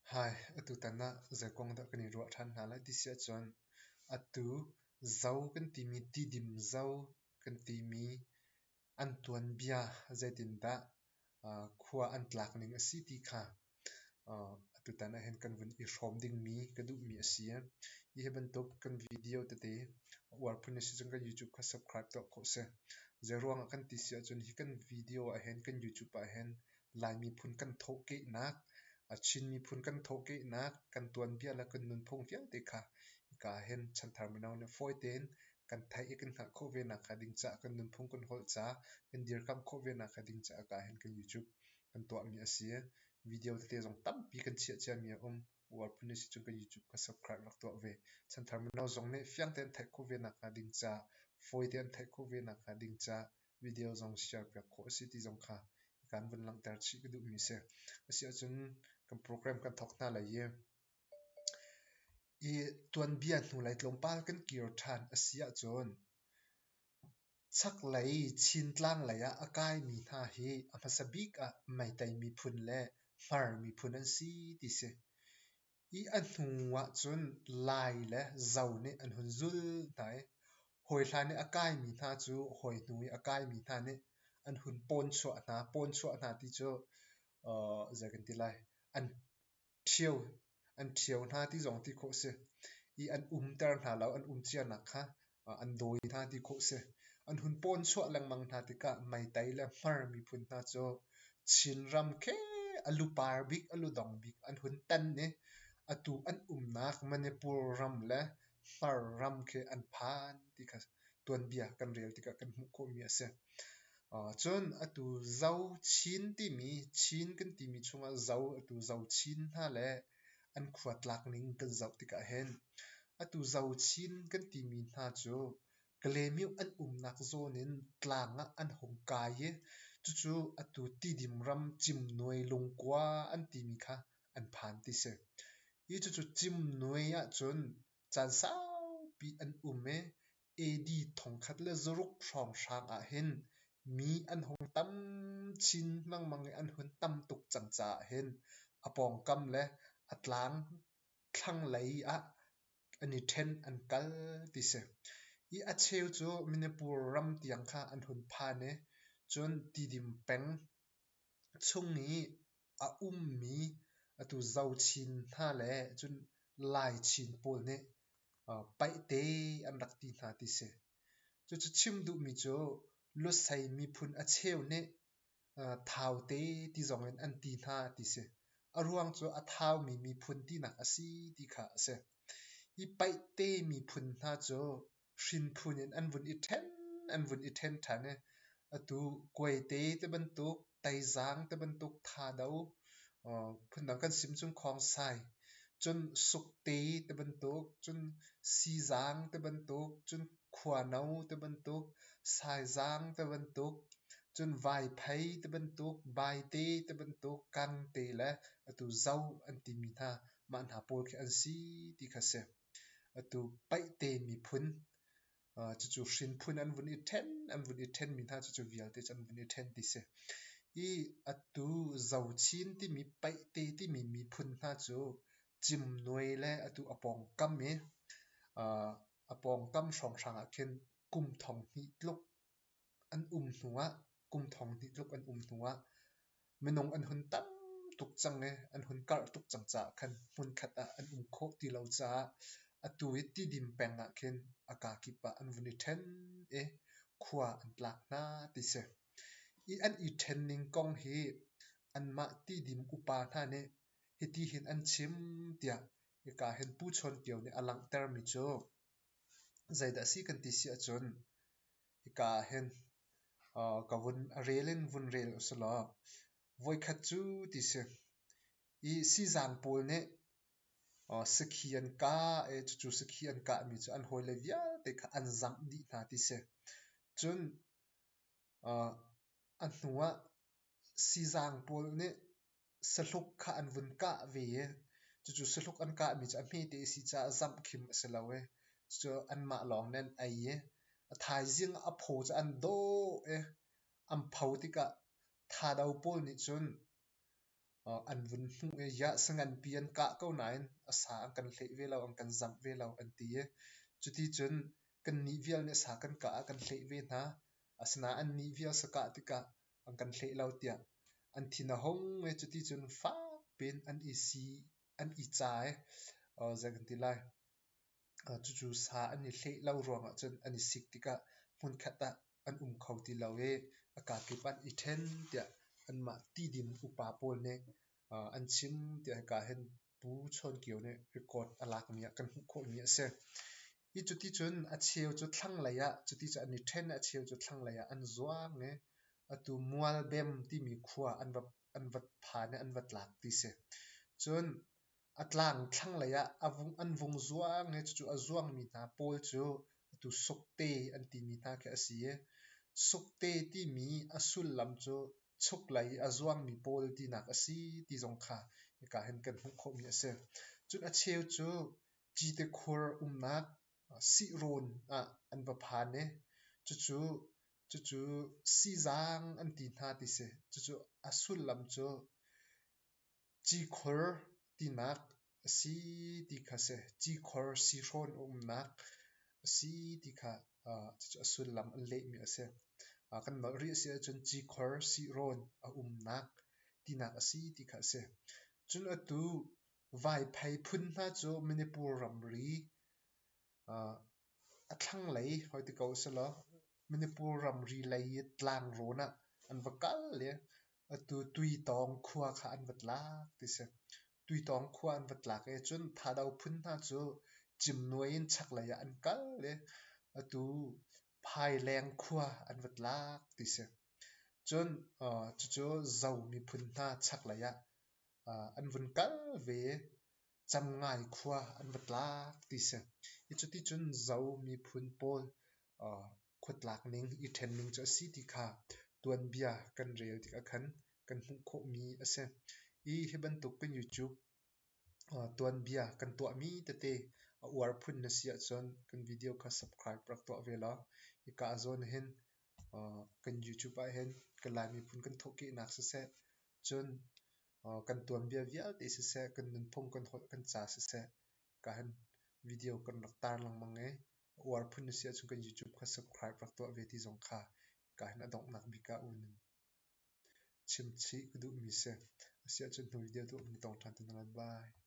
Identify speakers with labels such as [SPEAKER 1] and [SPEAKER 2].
[SPEAKER 1] Hai, atu tana zakong da kani ruat han hala di sia chuan atu zau kan ti mi ti dim zau kan ti mi an tuan bia zaitin da khua an tlak ning a si ti kha atu tana hen kan vun I hrom ding mi ka du mi asia I heban tok kan video te te war phune si chung kan YouTube kha subscribe to ko se zeruang kan ti sia chun hi kan video a hen kan YouTube a hen lai mi phun kan thok ke nak a chin mi phun kan thok ke nak kan tuan bia la kan nun phong fiang te kha ka hen chan thar mi naw ne foi ten kan thai ekin kha kho ve na kha ding cha kan nun phong kan hol cha kan dir kam kho ve na kha ding cha ka hen kan YouTube kan to mi asia video te jong tam pi kan chia chia mi war phune si chung kan YouTube ka subscribe lak to ve chan thar mi naw jong ne fiang ten thai kho ve na kha ding cha foi ten thai kho ve na kha ding cha video jong share pe kho si ti jong kha kan vun lang tar chi ka du mi se asia chun kan program kan thok na la ye I tuan bia nu lai tlom pal kan kir than asia chon chak lai chin tlang lai a akai mi tha hi amasabik a mai tai mi phun le mar mi phun an si ti se I an hnuwa chun lai le zau ne an hun zul nai hoi thla ne akai mi tha chu hoi hnui akai mi tha ne an hun pon chwa na ti chu zakan ti lai an thieu na ti zong ti kho se I an tar na lo an chia na kha an doi na ti kho se an hun pon chwa lang mang na ti ka mai tai la mar mi phun na cho chin ram khe alu par bik alu dong bik an hun tan ne atu an nak manipur ram la far ram khe an phan ti kha tuan bia kan rel ti ka kan mu ko mi ase chon atu zau chin ti mi chin kan ti mi chunga zau atu zau chin ha le an khuat lak ning kan zau ti ka hen atu zau chin kan ti mi na chu klemiu an nak zonin tlanga an hong kai ye chu atu ti dim ram chim noi lung kwa an ti mi kha an phan ti se I chu chim noi a chun chan sau pi an me edi thong khat le zuruk from sang a hen mi an hong tam chin mang an hun tam tuk chang cha hen apong kam le atlang thlang lai a ani then an kal ti se I acheu chu minipur ram tiang kha an hun pha ne chun ti dim peng chung ni a mi atu zau chin ha le chun lai chin pol ne pai te an rak ti na ti se chu chim du mi chu lo sai mi phun acheu ne thau te ti zong an ti na ti se aruang chu a thau mi phun ti na asi ti kha se I pai te mi phun na chu shin phun in an vun I then thane atu koi te ban tuk tai zang te ban tuk tha dau phun dang kan sim chung khong sai chun suk te ban tuk chun si zang te ban tuk chun khua nau te ban tuk sai zang te ban tuk chun vai phai te ban tuk bai te ban tuk kang te la atu zau an ti mi tha man ha pol khe an si ti kha se atu pai te mi phun chu shin phun an vun I then mi tha chu vial te chan vun I then ti se I atu zau chin ti mi pai te ti mi phun na chu chim noi le atu apong kam me apong kam song sang a khen kum thong hi tluk an hnuwa kum thong hi tluk an hnuwa menong an hun tam tuk chang e an hun kar tuk chang cha khan mun khat a an kho ti lo cha atu ti dim peng a khen aka ki pa an vun I then e khua an tlak na ti se I an I then ning kong hi an ma ti dim upa na ne hiti hin an chim tia ka hen pu chon kyo ne alang ter mi cho zaida si kan ti sia chon ka hen ka vun rel usala voi khat chu ti se I si zang pol ne sakhian ka chu sakhian ka mi chu an hoi le via te kha an zam di na ti se chun an hnuwa si zang pol ne saluk kha an vun ka ve ye chu saluk an ka mi cha me te si cha zam khim asalawe chu an ma long nen ai ye thai jing a pho cha an do am phau ti ka tha dau pol ni chun an vun hmu e ya sangan pian ka ko nain asa ang kan hlei ve lo ang kan zam ve lo an ti e chuti chun kan ni vial ne sa kan ka kan hlei ve na asna an ni vial sa ka ti ka ang kan hlei lo tia an thina hong e chuti chun fa pen an i si an i cha e zakan ti lai chu chu sa an i hlei lo ronga chun an i sik tika hmun khata an khau ti lo e aka ke pan i then tia an ma ti dim upa pol ne an chim tia ka hen pu chon kiu ne record alak mia kan hu kho mia se I chuti chun a cheu chu thlang laya chuti cha ani then a cheu chu thlang laya an zuang nge atu mual bem ti mi khuwa an vat pha ne an vat lak ti se chun atlang thlang laya avung an vung zuang nge chu a zuang mi na pol chu tu sokte an ti mi na ke asie sokte ti mi asul lam chu chuk lai a zuang mi pol ti nak asi ti zong kha ka hen kan hu kho mi ase chun a cheu chu chi te khur nak si ron an va pha ne chu chu si zang an ti na ti se chu asul lam chu chi khur ti nak si ti kha se chi khur si ron nak si ti kha chu asul lam an le mi ase kan no ri se chun chi khur si ron nak ti nak asi ti kha se chun atu vai phai phun na chu manipur ram ri a thlang lei hoi ti ko se lo manipur ram ri lei tlang ro na an va kal le atu tui tong khuwa kha an vat la ti se tui tong khuwa an vat lak e chun thadau phun na chu chim nuai in chak la ya an kal le atu phai leng khuwa an vat lak ti se chun chu chu zau mi phun na chak la ya an vun kal ve cham ngai khuwa an vat lak ti se I chu ti chun zau mi phun pol khut lak ning I then ning chu si ti kha tuan bia kan rel ti ka khan kan hu kho mi ase I heban tuk kan youtube tuan bia kan to mi te te war phun na sia chon kan video kha subscribe rak to vela I ka zone hen kan youtube a hen kan lai mi phun kan thoki nak se chon kan tuan bia vial te se kan nun phong kan hol kan cha se ka han video kan rak tar lang mangai war phun na sia chon kan youtube kha subscribe rak to ve ti zong kha ka han adong nak bika un chim chi kudu mi se sia chon no video to mi tong than tan bye